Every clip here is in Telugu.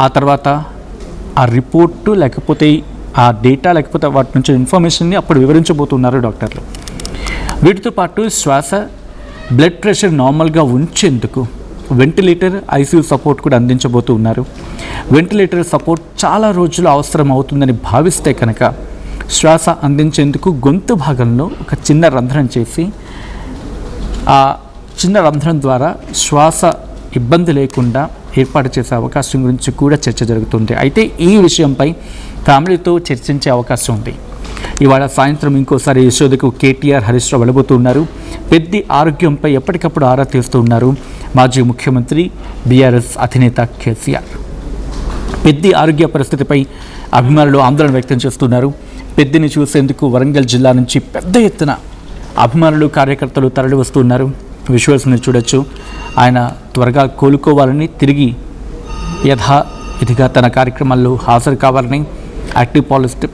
ఆ తర్వాత ఆ రిపోర్టు లేకపోతే ఆ డేటా లేకపోతే వాటి నుంచి ఇన్ఫర్మేషన్ని అప్పుడు వివరించబోతున్నారు డాక్టర్లు. వీటితో పాటు శ్వాస, బ్లడ్ ప్రెషర్ నార్మల్గా ఉంచేందుకు వెంటిలేటర్, ఐసీయూ సపోర్ట్ కూడా అందించబోతూ ఉన్నారు. వెంటిలేటర్ సపోర్ట్ చాలా రోజులు అవసరం అవుతుందని భావిస్తే కనుక శ్వాస అందించేందుకు గొంతు భాగంలో ఒక చిన్న రంధ్రం చేసి ఆ చిన్న రంధ్రం ద్వారా శ్వాస ఇబ్బంది లేకుండా ఏర్పాటు చేసే అవకాశం గురించి కూడా చర్చ జరుగుతుంది. అయితే ఈ విషయంపై ఫ్యామిలీతో చర్చించే అవకాశం ఉంది. ఇవాళ సాయంత్రం ఇంకోసారి యశోదకు కేటీఆర్, హరీష్ రావు వెళ్ళబోతున్నారు. పెద్ది ఆరోగ్యంపై ఎప్పటికప్పుడు ఆరా తీస్తూ ఉన్నారు మాజీ ముఖ్యమంత్రి, బీఆర్ఎస్ అధినేత కేసీఆర్. పెద్ది ఆరోగ్య పరిస్థితిపై అభిమానులు ఆందోళన వ్యక్తం చేస్తున్నారు. పెద్దిని చూసేందుకు వరంగల్ జిల్లా నుంచి పెద్ద ఎత్తున అభిమానులు, కార్యకర్తలు తరలి వస్తున్నారు. విజువల్స్ని చూడొచ్చు. ఆయన త్వరగా కోలుకోవాలని, తిరిగి యథావిధిగా తన కార్యక్రమాల్లో హాజరు కావాలని, యాక్టివ్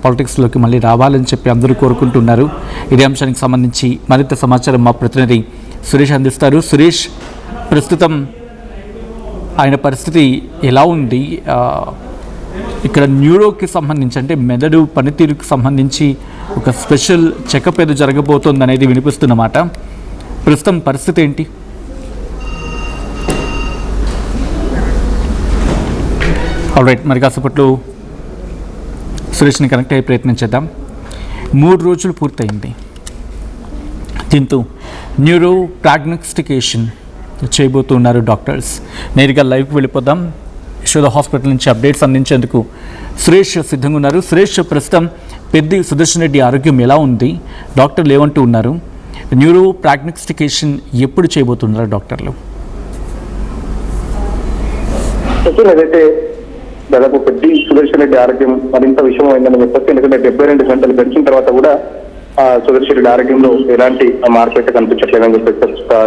పాలిటిక్స్లోకి మళ్ళీ రావాలని చెప్పి అందరూ కోరుకుంటున్నారు. ఇదే అంశానికి సంబంధించి మరింత సమాచారం మా ప్రతినిధి సురేష్ అందిస్తారు. సురేష్, ప్రస్తుతం ఆయన పరిస్థితి ఎలా ఉంది? ఇక్కడ న్యూరోకి సంబంధించి, అంటే మెదడు పనితీరుకి సంబంధించి ఒక స్పెషల్ చెకప్ ఏదో జరగబోతోంది అనేది వినిపిస్తున్నమాట. ప్రస్తుతం పరిస్థితి ఏంటి? ఆల్రైట్, మరి కాసేపట్లో సురేష్ని కనెక్ట్ అయ్యే ప్రయత్నం చేద్దాం. 3 రోజులు పూర్తయింది. దీంతో న్యూరో ప్రాగ్నోస్టికేషన్ చేయబోతున్నారు డాక్టర్స్. నేరుగా లైవ్కి వెళ్ళిపోదాం. యశోద హాస్పిటల్ నుంచి అప్డేట్స్ అందించేందుకు సురేష్ సిద్ధంగా ఉన్నారు. సురేష్, ప్రస్తుతం పెద్ది సుదర్శన్ రెడ్డి ఆరోగ్యం ఎలా ఉంది? డాక్టర్లు ఏమంటూ ఉన్నారు? న్యూరో ప్రాగ్నోస్టికేషన్ ఎప్పుడు చేయబోతున్నారు డాక్టర్లు? ఏదైతే దాదాపు పెద్ది సుదర్శన్ రెడ్డి ఆరోగ్యం మరింత విషయం అయిందని చెప్పొచ్చు. ఎందుకంటే 72 గంటలు గడిచిన తర్వాత కూడా సుదర్శన్ రెడ్డి ఆరోగ్యంలో ఎలాంటి మార్పు అయితే కనిపించట్లేదని చెప్పేసి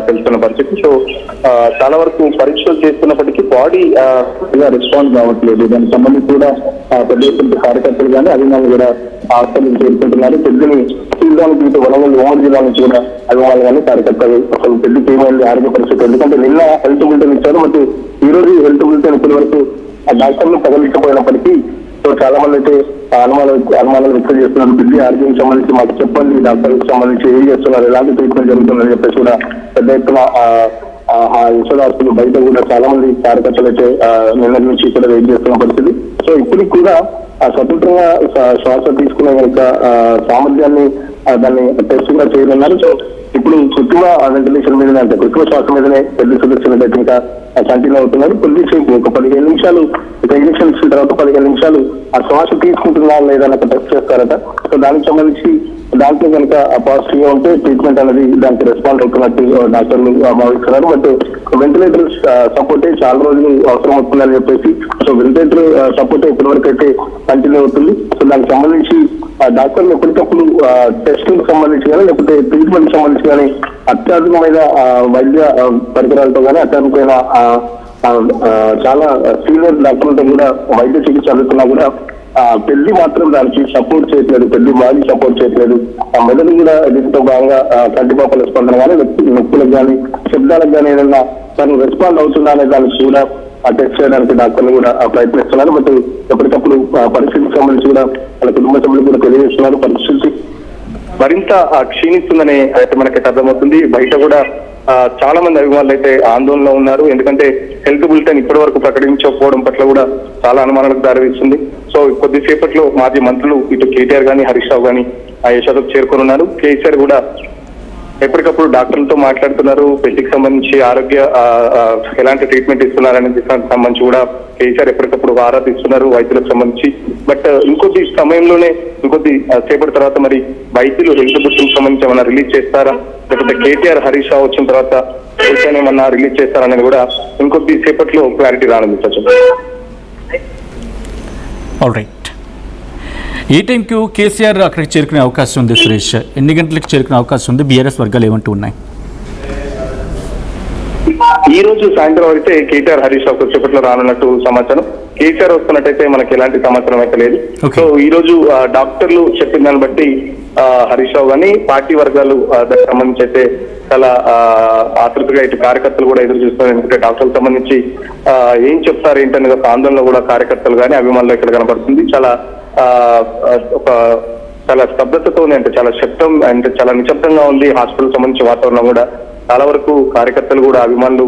తెలుస్తున్న పరిస్థితి. సో చాలా వరకు పరీక్షలు చేస్తున్నప్పటికీ బాడీ రెస్పాన్స్ కావట్లేదు. దానికి సంబంధించి కూడా పెద్ద ఎత్తున కార్యకర్తలు కానీ అభిమానులు కూడా హాస్పిటల్ చేరుకుంటున్నారు. పెద్దని చూడడానికి ఇటు వరంగల్ ఉమ్మడి జిల్లా నుంచి కూడా అభిమానులు కానీ కార్యకర్తలు అసలు పెద్దకి ఏమైంది ఆరోగ్య పరిస్థితి, ఎందుకంటే నిన్న హెల్త్ బులెటిన్ ఇచ్చారు, మరి ఈ రోజు హెల్త్ బులెటిన్ ఇప్పటి వరకు ఆ డాక్టర్లు తగలించకపోయినప్పటికీ సో చాలా మంది అయితే అనుమానాలు వ్యక్తం చేస్తున్నారు. పెద్ద ఆరోగ్యం సంబంధించి మాకు చెప్పండి, డాక్టర్కి సంబంధించి ఏం చేస్తున్నారు, ఎలాంటి ట్రీట్మెంట్ జరుగుతుందని చెప్పేసి కూడా పెద్ద ఎత్తున యశోద హాస్పిటల్ బయట కూడా చాలా మంది కార్యకర్తలు అయితే నిన్న నుంచి కూడా వెయిట్ చేస్తున్న పరిస్థితి. సో ఇప్పటికి కూడా స్వతంత్రంగా శ్వాస తీసుకునే కనుక సామర్థ్యాన్ని దాన్ని టెస్ట్ కూడా చేయనున్నారు. సో ఇప్పుడు కృత్రిమ వెంటిలేషన్ మీదనే, అంటే కృత్రిమ శ్వాస మీదనే పెద్ద సుదర్శన్ రెడ్డి ఇంకా కంటిన్యూ అవుతున్నారు. కొద్దిసేపు ఒక 15 నిమిషాలు ఇంజక్షన్ ఇచ్చిన తర్వాత 15 నిమిషాలు ఆ శ్వాస తీసుకుంటున్నా లేదా టెస్ట్ చేస్తారట. సో దానికి సంబంధించి దాంట్లో కనుక పాజిటివ్ గా ఉంటే ట్రీట్మెంట్ అనేది దానికి రెస్పాండ్ అవుతున్నట్టు డాక్టర్లు భావిస్తున్నారు. బట్ వెంటిలేటర్ సపోర్ట్ చాలా రోజులు అవసరం అవుతుందని చెప్పేసి సో వెంటిలేటర్ సపోర్ట్ ఇప్పటి వరకు అయితే కంటిన్యూ అవుతుంది. సో దానికి సంబంధించి డాక్టర్లు ఎప్పటికప్పుడు టెస్టింగ్ సంబంధించి కానీ లేకపోతే ట్రీట్మెంట్ సంబంధించి కానీ అత్యాధునికమైన వైద్య పరికరాలతో కానీ అత్యాధునికమైన చాలా సీనియర్ డాక్టర్లతో కూడా వైద్య చికిత్స అందుతున్నా కూడా పెళ్లి మాత్రం దానికి సపోర్ట్ చేయట్లేదు, పెళ్లి బాడీ సపోర్ట్ చేయట్లేదు. ఆ మెదడు కూడా దీంతో భాగంగా కంటిపాపల స్పందన కానీ నొప్పులకు కానీ శబ్దాలకు కానీ ఏదైనా తను రెస్పాండ్ అవుతుందా అనే దానికి కూడా టెస్ట్ చేయడానికి డాక్టర్లు కూడా ప్రయత్నిస్తున్నారు. బట్ ఎప్పటికప్పుడు పరిస్థితికి సంబంధించి కూడా వాళ్ళ కుటుంబ సభ్యులు కూడా తెలియజేస్తున్నారు. పరిస్థితి మరింత క్షీణిస్తుందని అయితే మనకైతే అర్థమవుతుంది. బయట కూడా చాలా మంది అభిమానులు అయితే ఆందోళనలో ఉన్నారు. ఎందుకంటే హెల్త్ బులెటిన్ ఇప్పటి వరకు ప్రకటించకపోవడం పట్ల కూడా చాలా అనుమానాలకు దారితీస్తుంది. సో కొద్దిసేపట్లో మాజీ మంత్రులు ఇటు కేటీఆర్ కానీ హరీష్ రావు కానీ యశోదకు చేరుకోనున్నారు. కేసీఆర్ కూడా ఎప్పటికప్పుడు డాక్టర్లతో మాట్లాడుతున్నారు. పెళ్లికి సంబంధించి ఆరోగ్య ఎలాంటి ట్రీట్మెంట్ ఇస్తున్నారనే దానికి సంబంధించి కూడా కేసీఆర్ ఎప్పటికప్పుడు ఆరా తీస్తున్నారు వైద్యులకు సంబంధించి. బట్ ఇంకొద్ది సమయంలోనే ఇంకొద్ది సేపటి తర్వాత మరి వైద్యులు హెల్త్ బులెటిన్ సంబంధించి ఏమన్నా రిలీజ్ చేస్తారా, లేకపోతే కేటీఆర్ హరీష్ రావు వచ్చిన తర్వాత ఏమన్నా రిలీజ్ చేస్తారనేది కూడా ఇంకొద్ది సేపట్లో క్లారిటీ రానుంది. ఆల్రైట్, ఏ టైంకి కేసీఆర్ అక్కడికి చేరుకునే అవకాశం ఉంది సురేష్? ఎన్ని గంటలకు చేరుకునే అవకాశం ఉంది? బీఆర్ఎస్ వర్గాలు ఏమంటూ ఉన్నాయి? ఈ రోజు సాయంత్రం అయితే కేటీఆర్ హరీష్ రావు కొద్దిసేపట్లో రానున్నట్టు సమాచారం. కేసీఆర్ వస్తున్నట్టయితే మనకి ఎలాంటి సమాచారం అయితే లేదు. సో ఈ రోజు డాక్టర్లు చెప్పిన దాన్ని బట్టి హరీష్ రావు కానీ పార్టీ వర్గాలు దానికి సంబంధించి అయితే చాలా ఆతృతగా ఇటు కార్యకర్తలు కూడా ఎదురు చూస్తున్నారు. ఎందుకంటే డాక్టర్లకు సంబంధించి ఏం చెప్తారు ఏంటనే ఒక ఆందోళన కూడా కార్యకర్తలు కానీ అభిమానులు ఇక్కడ కనబడుతుంది. చాలా చాలా స్తబ్దతతో ఉంది, అంటే చాలా శబ్దం, అంటే చాలా నిశ్శబ్దంగా ఉంది హాస్పిటల్ సంబంధించి వాతావరణం కూడా. చాలా వరకు కార్యకర్తలు కూడా అభిమానులు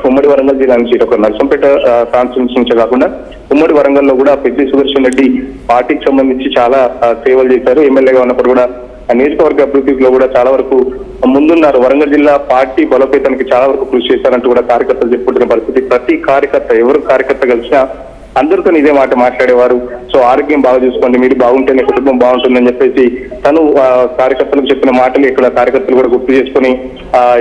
ఉమ్మడి వరంగల్ జిల్లా నుంచి ఒక నర్సంపేట కాన్స్టిట్యూన్సీ నుంచి కాకుండా ఉమ్మడి వరంగల్లో కూడా పెద్ది సుదర్శన్ రెడ్డి పార్టీకి సంబంధించి చాలా సేవలు చేశారు. ఎమ్మెల్యేగా ఉన్నప్పుడు కూడా నియోజకవర్గ అభివృద్ధిలో కూడా చాలా వరకు ముందున్నారు. వరంగల్ జిల్లా పార్టీ బలోపేతానికి చాలా వరకు కృషి చేశారంటూ కూడా కార్యకర్తలు చెప్పుకుంటున్న పరిస్థితి. ప్రతి కార్యకర్త, ఎవరు కార్యకర్త కలిసినా అందరితో ఇదే మాట మాట్లాడేవారు. సో ఆరోగ్యం బాగా చూసుకోండి, మీరు బాగుంటేనే కుటుంబం బాగుంటుందని చెప్పేసి తను కార్యకర్తలకు చెప్పిన మాటలు ఇక్కడ కార్యకర్తలు కూడా గుర్తు చేసుకుని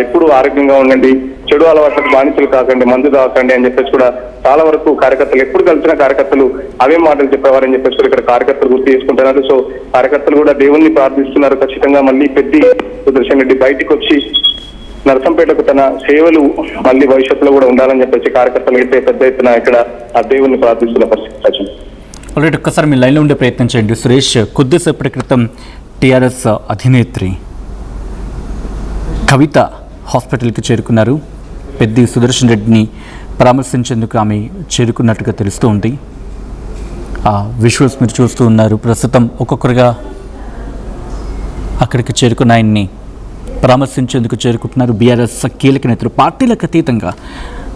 ఎప్పుడు ఆరోగ్యంగా ఉండండి, చెడు అలవాట్లకు బానిసలు కాకండి, మందు తాకండి అని చెప్పేసి కూడా చాలా వరకు కార్యకర్తలు ఎప్పుడు కలిసిన కార్యకర్తలు అవే మాటలు చెప్పేవారని చెప్పేసి కూడా ఇక్కడ కార్యకర్తలు గుర్తు చేసుకుంటున్నారు. సో కార్యకర్తలు కూడా దేవుణ్ణి ప్రార్థిస్తున్నారు, ఖచ్చితంగా మళ్ళీ పెద్ది సుదర్శన్ రెడ్డి బయటికి వచ్చి నరసంపేటకు తన సేవలు మళ్ళీ భవిష్యత్తులో కూడా ఉండాలని చెప్పేసి కార్యకర్తలు అయితే పెద్ద ఎత్తున ఇక్కడ ఆ దేవుణ్ణి ప్రార్థిస్తున్న పరిస్థితి. ఆల్రెడీ ఒక్కసారి మీ లైన్లో ఉండే ప్రయత్నం చేయండి. సురేష్, కొద్దిసేపటి క్రితం టీఆర్ఎస్ అధినేత్రి కవిత హాస్పిటల్కి చేరుకున్నారు. పెద్ది సుదర్శన్ రెడ్డిని పరామర్శించేందుకు ఆమె చేరుకున్నట్టుగా తెలుస్తూ ఉంది. ఆ విజువల్స్ మీరు చూస్తూ ఉన్నారు. ప్రస్తుతం ఒక్కొక్కరుగా అక్కడికి చేరుకున్న ఆయన్ని పరామర్శించేందుకు చేరుకుంటున్నారు బీఆర్ఎస్ కీలక నేతలు. పార్టీలకు అతీతంగా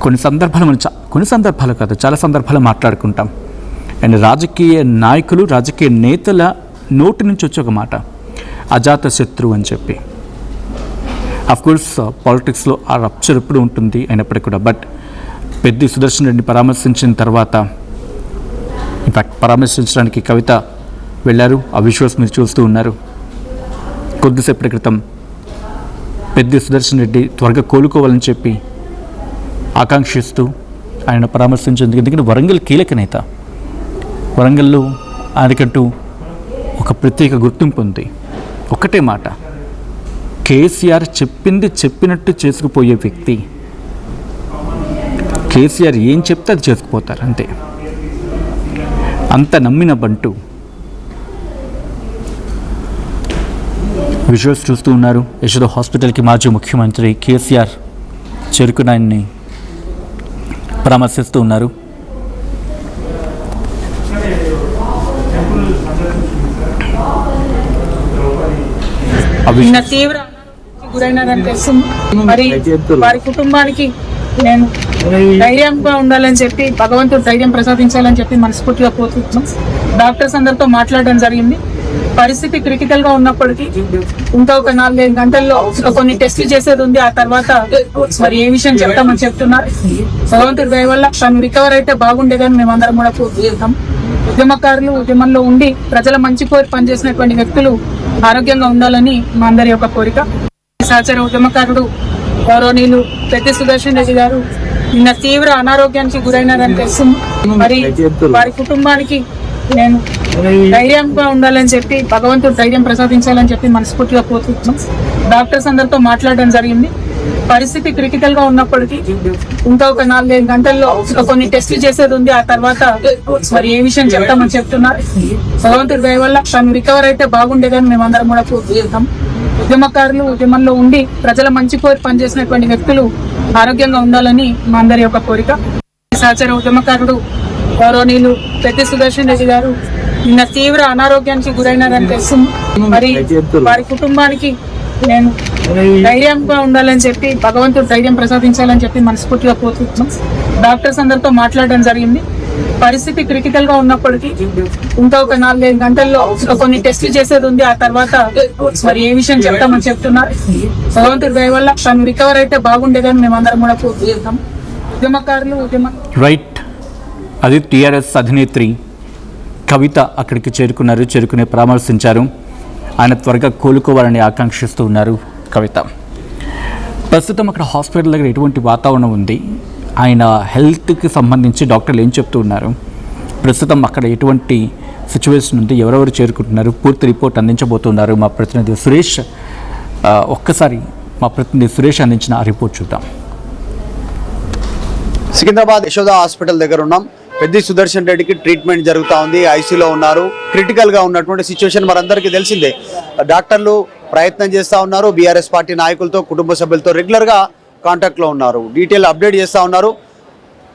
కొన్ని సందర్భాలు కాదు, చాలా సందర్భాలు మాట్లాడుకుంటాం. అండ్ రాజకీయ నాయకులు, రాజకీయ నేతల నోటి నుంచి వచ్చే ఒక మాట అజాత శత్రువు అని చెప్పి. అఫ్కోర్స్ పాలిటిక్స్లో ఆ రప్చర్ ఎప్పుడు ఉంటుంది అయినప్పటికీ కూడా. బట్ పెద్ది సుదర్శన్ రెడ్డిని పరామర్శించిన తర్వాత, ఇన్ఫ్యాక్ట్ పరామర్శించడానికి కవిత వెళ్ళారు. ఆ విజువల్స్ మీరు చూస్తూ ఉన్నారు. కొద్దిసేపటి క్రితం పెద్ది సుదర్శన్ రెడ్డి త్వరగా కోలుకోవాలని చెప్పి ఆకాంక్షిస్తూ ఆయన పరామర్శించేందుకు, ఎందుకంటే వరంగల్ కీలక నేత, వరంగల్లో ఆయనకంటూ ఒక ప్రత్యేక గుర్తింపు ఉంది. ఒకటే మాట, కేసీఆర్ చెప్పింది చెప్పినట్టు చేసుకుపోయే వ్యక్తి. కేసీఆర్ ఏం చెప్తే అది చేసుకుపోతారు అంతే, అంత నమ్మిన బంటు. విజువల్స్ చూస్తూ ఉన్నారు. యశోద హాస్పిటల్కి మాజీ ముఖ్యమంత్రి కేసీఆర్ చేరుకున్న ఆయన్ని పరామర్శిస్తూ ఉన్నారు. నిన్న తీవ్ర గురైనారని తెలుస్తుంది. మరి వారి కుటుంబానికి నేను ధైర్యంగా ఉండాలని చెప్పి, భగవంతుడు ధైర్యం ప్రసాదించాలని చెప్పి మనస్ఫూర్తిగా కోరుతున్నాం. డాక్టర్స్ అందరితో మాట్లాడడం జరిగింది. పరిస్థితి క్రిటికల్ గా ఉన్నప్పటికీ ఇంకా ఒక 4-5 గంటల్లో కొన్ని టెస్టులు చేసేది ఉంది. ఆ తర్వాత మరి ఏ విషయం చెప్తామని చెప్తున్నారు. భగవంతుడి దయ వల్ల తను రికవర్ అయితే బాగుండేదని మేమందరం కూడా కోరుకుంటాం. ఉద్యమకారులు, ఉద్యమంలో ఉండి ప్రజల మంచి కోరి పనిచేసినటువంటి వ్యక్తులు ఆరోగ్యంగా ఉండాలని మా అందరి యొక్క కోరిక. సహచర ఉద్యమకారుడు గౌరవనీయులు పెద్ది సుదర్శన్ రెడ్డి గారు నిన్న తీవ్ర అనారోగ్యానికి గురైనారని తెలుస్తుంది. మరి వారి కుటుంబానికి నేను ధైర్యంగా ఉండాలని చెప్పి, భగవంతుడు ధైర్యం ప్రసాదించాలని చెప్పి మనస్ఫూర్తిగా కోరుకుంటున్నాం. డాక్టర్స్ అందరితో మాట్లాడడం జరిగింది. పరిస్థితి క్రిటికల్ గా ఉన్నప్పటికీ ఇంకా ఒక 4-5 గంటల్లో కొన్ని టెస్టులు చేసేది ఉంది. ఆ తర్వాత మరి ఏ విషయం చెప్తామని చెప్తున్నారు. భగవంతుడి దయ వల్ల తను రికవర్ అయితే బాగుండేదని మేమందరం కూడా కోరుకుంటాం. ఉద్యమకారులు, ఉద్యమంలో ఉండి ప్రజల మంచి కోరి పనిచేసినటువంటి వ్యక్తులు ఆరోగ్యంగా ఉండాలని మా అందరి యొక్క కోరిక. సహచర ఉద్యమకారుడు గౌరవనీయులు పెద్ది సుదర్శన్ రెడ్డి గారు నిన్న తీవ్ర అనారోగ్యానికి గురైనారని తెలుస్తుంది. మరి వారి కుటుంబానికి నేను ధైర్యంగా ఉండాలని చెప్పి, భగవంతుడు ధైర్యం ప్రసాదించాలని చెప్పి మనస్ఫూర్తిగా కోరుకుంటున్నాం. డాక్టర్స్ అందరితో మాట్లాడడం జరిగింది. పరిస్థితి క్రిటికల్ గా ఉన్నప్పటికీ ఇంకా ఒక 4-5 గంటల్లో కొన్ని టెస్టులు చేసేది ఉంది. ఆ తర్వాత మరి ఏ విషయం చెప్తామని చెప్తున్నారు. భగవంతుడి దయ వల్ల తను రికవర్ అయితే బాగుండేదని మేమందరం కూడా కోరుకుంటాం. ఉద్యమకారులు, రైట్, అది టీఆర్ఎస్ అధినేత్రి కవిత అక్కడికి చేరుకునే పరామర్శించారు. ఆయన త్వరగా కోలుకోవాలని ఆకాంక్షిస్తూ ఉన్నారు కవిత. ప్రస్తుతం అక్కడ హాస్పిటల్ దగ్గర ఎటువంటి వాతావరణం ఉంది, ఆయన హెల్త్కి సంబంధించి డాక్టర్లు ఏం చెప్తూ ఉన్నారు, ప్రస్తుతం అక్కడ ఎటువంటి సిచ్యువేషన్ ఉంది, ఎవరెవరు చేరుకుంటున్నారు, పూర్తి రిపోర్ట్ అందించబోతున్నారు మా ప్రతినిధి సురేష్. ఒక్కసారి మా ప్రతినిధి సురేష్ అందించిన ఆ రిపోర్ట్ చూద్దాం. సికింద్రాబాద్ యశోద హాస్పిటల్ దగ్గర ఉన్నాం. పెద్ది సుదర్శన్ రెడ్డికి ట్రీట్మెంట్ జరుగుతూ ఉంది. ఐసీలో ఉన్నారు. క్రిటికల్గా ఉన్నటువంటి సిచ్యువేషన్ మనందరికీ తెలిసిందే. డాక్టర్లు ప్రయత్నం చేస్తూ ఉన్నారు. బీఆర్ఎస్ పార్టీ నాయకులతో, కుటుంబ సభ్యులతో రెగ్యులర్గా కాంటాక్ట్లో ఉన్నారు. డీటెయిల్ అప్డేట్ చేస్తూ ఉన్నారు.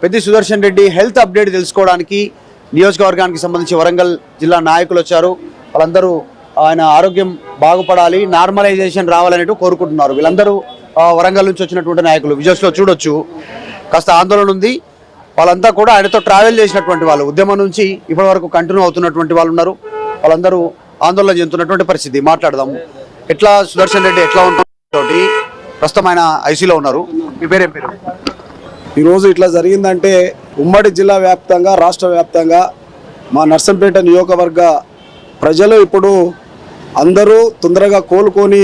పెద్ది సుదర్శన్ రెడ్డి హెల్త్ అప్డేట్ తెలుసుకోవడానికి నియోజకవర్గానికి సంబంధించి వరంగల్ జిల్లా నాయకులు వచ్చారు. వాళ్ళందరూ ఆయన ఆరోగ్యం బాగుపడాలి, నార్మలైజేషన్ రావాలనేట్టు కోరుకుంటున్నారు. వీళ్ళందరూ వరంగల్ నుంచి వచ్చినటువంటి నాయకులు. విజువల్స్లో చూడొచ్చు, కాస్త ఆందోళన ఉంది. వాళ్ళంతా కూడా ఆయనతో ట్రావెల్ చేసినటువంటి వాళ్ళు, ఉద్యమం నుంచి ఇప్పటి వరకు కంటిన్యూ అవుతున్నటువంటి వాళ్ళు ఉన్నారు. వాళ్ళందరూ ఆందోళన చెందుతున్నటువంటి పరిస్థితి. మాట్లాడదాం. ఎట్లా సుదర్శన్ రెడ్డి ఎట్లా ఉంటుంది? ప్రస్తుతం ఆయన ఐసీలో ఉన్నారు. మీ పేరేం పేరు? ఈరోజు ఇట్లా జరిగిందంటే ఉమ్మడి జిల్లా వ్యాప్తంగా, రాష్ట్ర వ్యాప్తంగా మా నర్సంపేట నియోజకవర్గ ప్రజలు ఇప్పుడు అందరూ తొందరగా కోలుకొని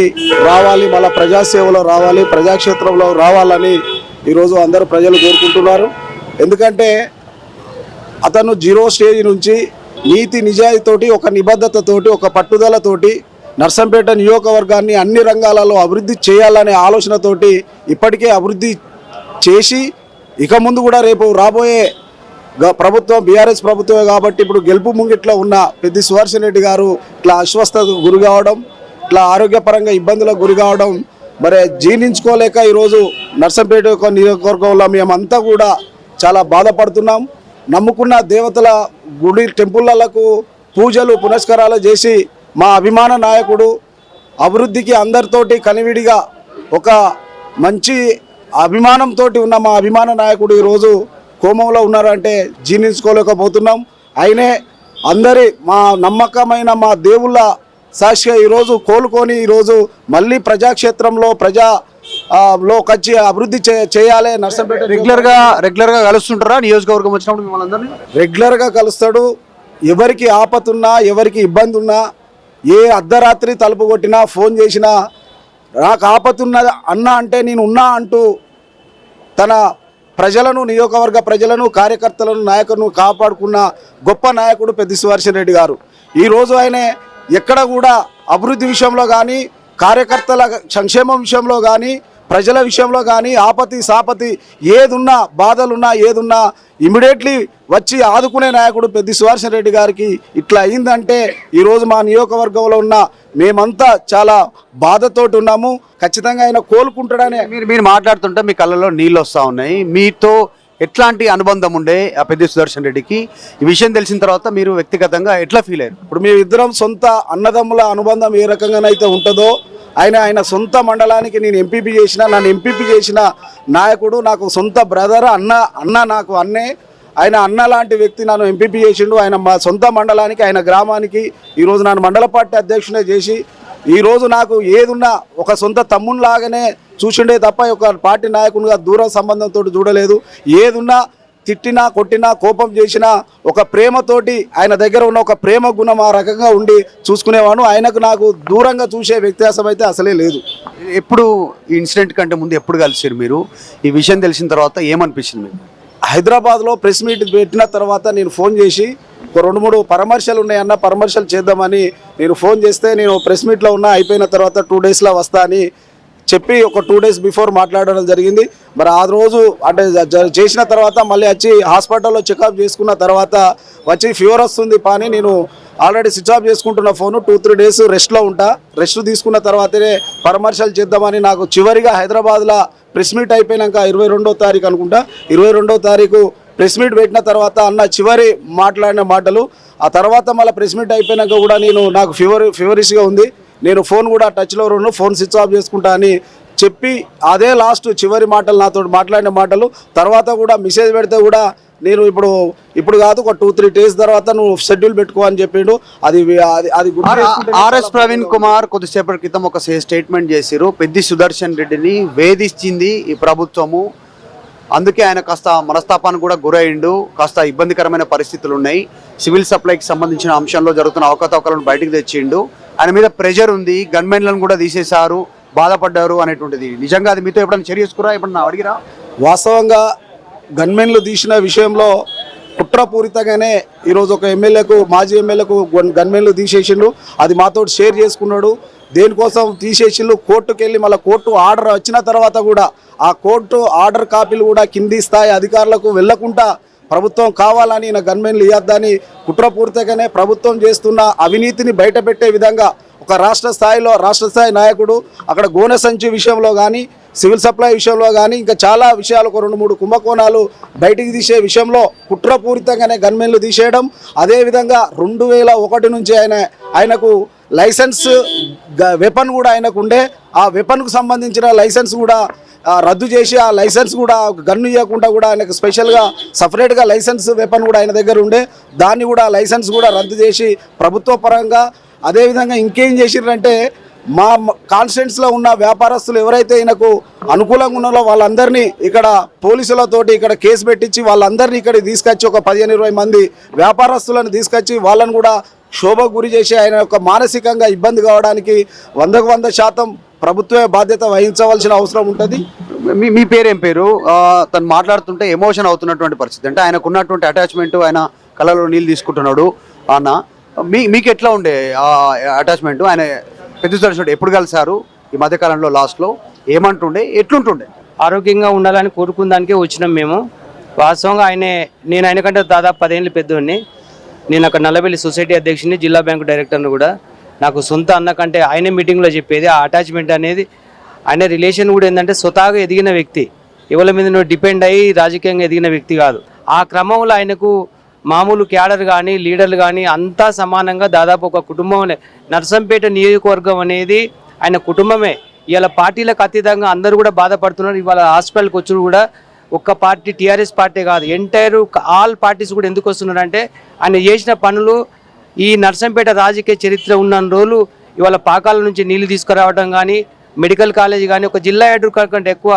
రావాలి, మళ్ళీ ప్రజాసేవలో రావాలి, ప్రజాక్షేత్రంలో రావాలని ఈరోజు అందరూ ప్రజలు కోరుకుంటున్నారు. ఎందుకంటే అతను జీరో స్టేజ్ నుంచి నీతి నిజాయితీతోటి, ఒక నిబద్ధతతోటి, ఒక పట్టుదలతోటి నర్సంపేట నియోజకవర్గాన్ని అన్ని రంగాలలో అభివృద్ధి చేయాలనే ఆలోచనతోటి ఇప్పటికే అభివృద్ధి చేసి ఇక ముందు కూడా రేపు రాబోయే ప్రభుత్వం బీఆర్ఎస్ ప్రభుత్వమే కాబట్టి ఇప్పుడు గెలుపు ముంగిట్లో ఉన్న పెద్ది సుదర్శన్ రెడ్డి గారు ఇట్లా అస్వస్థతకు గురి కావడం, ఇట్లా ఆరోగ్యపరంగా ఇబ్బందులకు గురి కావడం మరి జీర్ణించుకోలేక ఈరోజు నర్సంపేట నియోజకవర్గంలో మేమంతా కూడా చాలా బాధపడుతున్నాం. నమ్ముకున్న దేవతల గుడి టెంపుల్లకు పూజలు పునస్కారాలు చేసి మా అభిమాన నాయకుడు అభివృద్ధికి అందరితోటి కనివిడిగా ఒక మంచి అభిమానంతో ఉన్న మా అభిమాన నాయకుడు ఈరోజు కోమంలో ఉన్నారంటే జీర్ణించుకోలేకపోతున్నాం. అయినే అందరి మా నమ్మకమైన మా దేవుళ్ళ సాక్షిగా ఈరోజు కోలుకొని ఈరోజు మళ్ళీ ప్రజాక్షేత్రంలో వచ్చి అభివృద్ధి చేయాలి. నర్సంపేట రెగ్యులర్గా కలుస్తుంటారా? నియోజకవర్గం వచ్చినప్పుడు మిమ్మల్ని అందరినీ రెగ్యులర్గా కలుస్తాడు. ఎవరికి ఆపతున్నా, ఎవరికి ఇబ్బంది ఉన్నా, ఏ అర్ధరాత్రి తలుపు కొట్టినా, ఫోన్ చేసినా, నాకు ఆపతున్న అన్న అంటే నేను ఉన్నా అంటూ తన ప్రజలను, నియోజకవర్గ ప్రజలను, కార్యకర్తలను, నాయకులను కాపాడుకున్న గొప్ప నాయకుడు పెద్ది సుదర్శన్ రెడ్డి గారు. ఈరోజు ఆయన ఎక్కడ కూడా అభివృద్ధి విషయంలో కానీ, కార్యకర్తల సంక్షేమం విషయంలో కానీ, ప్రజల విషయంలో కానీ ఆపతి సాపతి ఏదున్నా, బాధలున్నా, ఏదున్నా ఇమీడియట్లీ వచ్చి ఆదుకునే నాయకుడు పెద్ది సుదర్శన్ రెడ్డి గారికి ఇట్లా అయిందంటే ఈరోజు మా నియోజకవర్గంలో ఉన్న మేమంతా చాలా బాధతోటి ఉన్నాము. ఖచ్చితంగా ఆయన కోలుకుంటాడనే. మీరు మాట్లాడుతుంటే మీ కళ్ళలో నీళ్ళు వస్తూ ఉన్నాయి. మీతో ఎట్లాంటి అనుబంధం ఉండే ఆ పెద్ది సుదర్శన్ రెడ్డికి? ఈ విషయం తెలిసిన తర్వాత మీరు వ్యక్తిగతంగా ఎట్లా ఫీల్ అయ్యారు? ఇప్పుడు మేమిద్దరం సొంత అన్నదమ్ముల అనుబంధం ఏ రకంగానైతే ఉంటుందో, ఆయన సొంత మండలానికి నేను ఎంపీపీ చేసిన, నన్ను ఎంపీపీ చేసిన నాయకుడు, నాకు సొంత బ్రదర్, అన్న నాకు అన్నే. ఆయన అన్న లాంటి వ్యక్తి నన్ను ఎంపీపీ చేసిండు. ఆయన మా సొంత మండలానికి, ఆయన గ్రామానికి ఈరోజు నన్ను మండల పార్టీ అధ్యక్షునే చేసి ఈరోజు నాకు ఏదున్నా ఒక సొంత తమ్మునిలాగానే చూసిండే తప్ప ఒక పార్టీ నాయకునిగా దూరం సంబంధంతో చూడలేదు. ఏదున్నా తిట్టినా, కొట్టినా, కోపం చేసినా ఒక ప్రేమతోటి ఆయన దగ్గర ఉన్న ఒక ప్రేమ గుణం ఆ రకంగా ఉండి చూసుకునేవాడు. ఆయనకు నాకు దూరంగా చూసే వ్యత్యాసం అయితే అసలే లేదు. ఎప్పుడు ఇన్సిడెంట్ కంటే ముందు ఎప్పుడు కలిసారు మీరు? ఈ విషయం తెలిసిన తర్వాత ఏమనిపించింది మీకు? హైదరాబాద్లో ప్రెస్ మీట్ పెట్టిన తర్వాత నేను ఫోన్ చేసి ఒక 2-3 పరామర్శలు ఉన్నాయన్న, పరామర్శలు చేద్దామని నేను ఫోన్ చేస్తే, నేను ప్రెస్ మీట్లో ఉన్నా, అయిపోయిన తర్వాత 2 డేస్లో వస్తా అని చెప్పి ఒక 2 డేస్ బిఫోర్ మాట్లాడడం జరిగింది. మరి ఆ రోజు అంటే చేసిన తర్వాత మళ్ళీ వచ్చి హాస్పిటల్లో చెకప్ చేసుకున్న తర్వాత వచ్చి ఫీవర్ వస్తుంది పాని, నేను ఆల్రెడీ స్విచ్ ఆఫ్ చేసుకుంటున్న ఫోను, 2-3 డేస్ రెస్ట్లో ఉంటా, రెస్ట్ తీసుకున్న తర్వాతనే పరామర్శలు చేద్దామని నాకు చివరిగా హైదరాబాద్లో ప్రెస్ మీట్ అయిపోయినాక 22వ తారీఖు అనుకుంటా, 22వ తారీఖు ప్రెస్ మీట్ పెట్టిన తర్వాత అన్న చివరి మాట్లాడిన మాటలు. ఆ తర్వాత మళ్ళీ ప్రెస్ మీట్ అయిపోయినాక కూడా నాకు ఫీవరిష్గా ఉంది, నేను ఫోన్ కూడా టచ్లో రెండు, ఫోన్ స్విచ్ ఆఫ్ చేసుకుంటా అని చెప్పి అదే లాస్ట్ చివరి మాటలు నాతో మాట్లాడిన మాటలు. తర్వాత కూడా మెసేజ్ పెడితే కూడా నేను ఇప్పుడు కాదు ఒక 2-3 డేస్ తర్వాత నువ్వు షెడ్యూల్ పెట్టుకో అని చెప్పిండు. అది ఆర్ఎస్ ప్రవీణ్ కుమార్ కొద్దిసేపటి క్రితం ఒక స్టేట్మెంట్ చేశారు. పెద్ది సుదర్శన్ రెడ్డిని వేధించింది ఈ ప్రభుత్వము, అందుకే ఆయన కాస్త మనస్తాపానికి కూడా గురైండు, కాస్త ఇబ్బందికరమైన పరిస్థితులు ఉన్నాయి, సివిల్ సప్లైకి సంబంధించిన అంశంలో జరుగుతున్న అవకతవకలను బయటకు తెచ్చిండు, ఆయన మీద ప్రెషర్ ఉంది, గన్మెన్లను కూడా తీసేశారు, బాధపడ్డారు అనేటువంటిది నిజంగా అది మీతో ఎప్పుడైనా చర్య చేసుకురా, ఎప్పుడన్నా అడిగిరా? వాస్తవంగా గన్మెన్లు తీసిన విషయంలో కుట్రపూరితంగానే ఈరోజు ఒక ఎమ్మెల్యేకు, మాజీ ఎమ్మెల్యేకు గన్మెన్లు తీసేసిండు. అది మాతో షేర్ చేసుకున్నాడు. దేనికోసం తీసేసిండు? కోర్టుకు వెళ్ళి మళ్ళీ కోర్టు ఆర్డర్ వచ్చిన తర్వాత కూడా ఆ కోర్టు ఆర్డర్ కాపీలు కూడా కింది స్థాయి అధికారులకు వెళ్లకుండా ప్రభుత్వం కావాలని గన్మెన్లు ఇవ్వద్దని కుట్రపూరితంగానే ప్రభుత్వం చేస్తున్న అవినీతిని బయటపెట్టే విధంగా ఒక రాష్ట్ర స్థాయి నాయకుడు అక్కడ గోనె సంచి విషయంలో కానీ సివిల్ సప్లై విషయంలో కానీ ఇంకా చాలా విషయాలు ఒక 2-3 కుంభకోణాలు బయటికి తీసే విషయంలో కుట్రపూరితంగానే గన్మెన్లు తీసేయడం, అదేవిధంగా 2001 నుంచి ఆయనకు లైసెన్స్ వెపన్ కూడా ఆయనకు ఉండే, ఆ వెపన్కు సంబంధించిన లైసెన్స్ కూడా రద్దు చేసి ఆ లైసెన్స్ కూడా గన్ను ఇవ్వకుండా కూడా ఆయనకు స్పెషల్గా సపరేట్గా లైసెన్స్ వెపన్ కూడా ఆయన దగ్గర ఉండే, దాన్ని కూడా లైసెన్స్ కూడా రద్దు చేసి ప్రభుత్వ పరంగా అదేవిధంగా ఇంకేం చేసిర్రంటే మా కాన్స్టిట్యున్సీలో ఉన్న వ్యాపారస్తులు ఎవరైతే ఈయనకు అనుకూలంగా ఉన్నారో వాళ్ళందరినీ ఇక్కడ పోలీసులతోటి ఇక్కడ కేసు పెట్టించి వాళ్ళందరినీ ఇక్కడికి తీసుకొచ్చి ఒక 15-20 మంది వ్యాపారస్తులను తీసుకొచ్చి వాళ్ళను కూడా శోభకు గురి చేసి ఆయన యొక్క మానసికంగా ఇబ్బంది కావడానికి 100% ప్రభుత్వమే బాధ్యత వహించవలసిన అవసరం ఉంటుంది. మీ పేరేం పేరు? తను మాట్లాడుతుంటే ఎమోషన్ అవుతున్నటువంటి పరిస్థితి, అంటే ఆయనకు ఉన్నటువంటి అటాచ్మెంట్, ఆయన కళ్ళలో నీళ్ళు తీసుకుంటున్నాడు అన్న. మీకు ఎట్లా ఉండే అటాచ్మెంట్? ఆయన పెద్ద సుదర్శన్ ఎప్పుడు కలిసారు ఈ మధ్యకాలంలో? లాస్ట్లో ఏమంటుండే, ఎట్లుంటుండే? ఆరోగ్యంగా ఉండాలని కోరుకుందానికే వచ్చినాం మేము. వాస్తవంగా నేను ఆయన కంటే దాదాపు 10 ఏళ్ళు పెద్దోడిని. నేను అక్కడ నల్లబెల్లి సొసైటీ అధ్యక్షుని, జిల్లా బ్యాంకు డైరెక్టర్ని కూడా. నాకు సొంత అన్న కంటే ఆయనే మీటింగ్లో చెప్పేది ఆ అటాచ్మెంట్ అనేది. ఆయన రిలేషన్ కూడా ఏంటంటే స్వతహాగా ఎదిగిన వ్యక్తి, ఎవరి మీద డిపెండ్ అయ్యి రాజకీయంగా ఎదిగిన వ్యక్తి కాదు. ఆ క్రమంలో ఆయనకు మామూలు క్యాడర్ కానీ లీడర్లు కానీ అంతా సమానంగా దాదాపు ఒక కుటుంబం. నర్సంపేట నియోజకవర్గం అనేది ఆయన కుటుంబమే. ఇవాళ పార్టీలకు అతీతంగా అందరూ కూడా బాధపడుతున్నారు. ఇవాళ హాస్పిటల్కి వచ్చి కూడా ఒక్క పార్టీ టీఆర్ఎస్ పార్టీ కాదు, ఎంటైర్ ఆల్ పార్టీస్ కూడా ఎందుకు వస్తున్నారంటే ఆయన చేసిన పనులు. ఈ నర్సంపేట రాజకీయ చరిత్ర ఉన్న రోజులు ఇవాళ పాకాల నుంచి నీళ్లు తీసుకురావడం కానీ, మెడికల్ కాలేజ్ కానీ, ఒక జిల్లా హెడ్ కంటే ఎక్కువ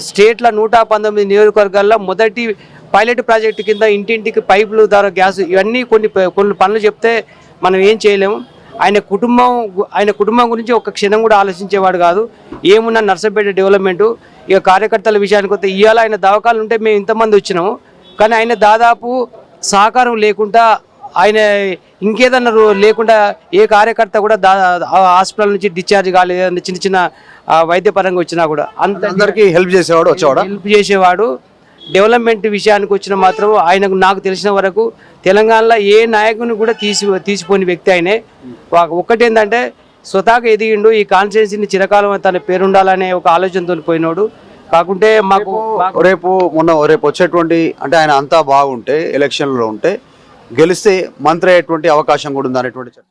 స్టేట్ల 119 నియోజకవర్గాల్లో మొదటి పైలట్ ప్రాజెక్టు కింద ఇంటింటికి పైపులు ద్వారా గ్యాస్, ఇవన్నీ కొన్ని పనులు చెప్తే మనం ఏం చేయలేము. ఆయన కుటుంబం గురించి ఒక క్షణం కూడా ఆలోచించేవాడు కాదు. ఏమున్నా నర్సంపేట డెవలప్మెంటు. ఇక కార్యకర్తల విషయానికి వస్తే ఇవాళ ఆయన దవాఖాలు ఉంటే మేము ఇంతమంది వచ్చినాము, కానీ ఆయన దాదాపు సహకారం లేకుండా, ఆయన ఇంకేదన్నా లేకుండా ఏ కార్యకర్త కూడా హాస్పిటల్ నుంచి డిశ్చార్జ్ కాలేదు. చిన్న వైద్యపరంగా వచ్చినా కూడా అందరికీ హెల్ప్ చేసేవాడు. డెవలప్మెంట్ విషయానికి వచ్చిన మాత్రం ఆయనకు నాకు తెలిసిన వరకు తెలంగాణలో ఏ నాయకుని కూడా తీసిపోని వ్యక్తి ఆయనే. ఒక్కటేంటంటే స్వతహాగా ఎదిగిండు. ఈ కాన్స్టిట్యున్సీని చిరకాలం తన పేరుండాలనే ఒక ఆలోచనతో పోయినాడు. కాకుంటే రేపు వచ్చేటువంటి, అంటే ఆయన అంతా బాగుంటే ఎలక్షన్లో ఉంటే గెలిస్తే మంత్రి అయ్యేటువంటి అవకాశం కూడా ఉంది అనేటువంటి చర్చ.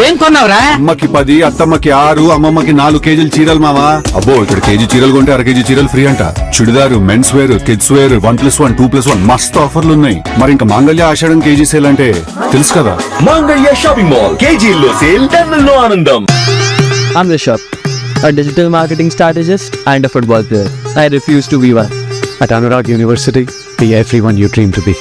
ఏం కొన్నావురా? అమ్మకి 10, అత్తమ్మకి 6, అమ్మమ్మకి 4 కేజీలు చీరలు మావా. అబ్బో, ఇక్కడ కేజీ చీరలు కొంటే 1/2 కేజీ చీరలు ఫ్రీ అంట. Churidar, men's wear, kids wear 1+1, 2+1 మస్తు ఆఫర్లు ఉన్నాయి. మరి ఇంకా మాంగళ్య ఆషాఢం కేజీ సేల్ అంటే తెలుసు కదా. మాంగళ్య షాపింగ్ మాల్ కేజీల్లో సేల్, టన్నుల్లో ఆనందం. I'm Rishabh, a digital marketing strategist and a football player. I refuse to be one. At Anurag University, be everyone you dream to be.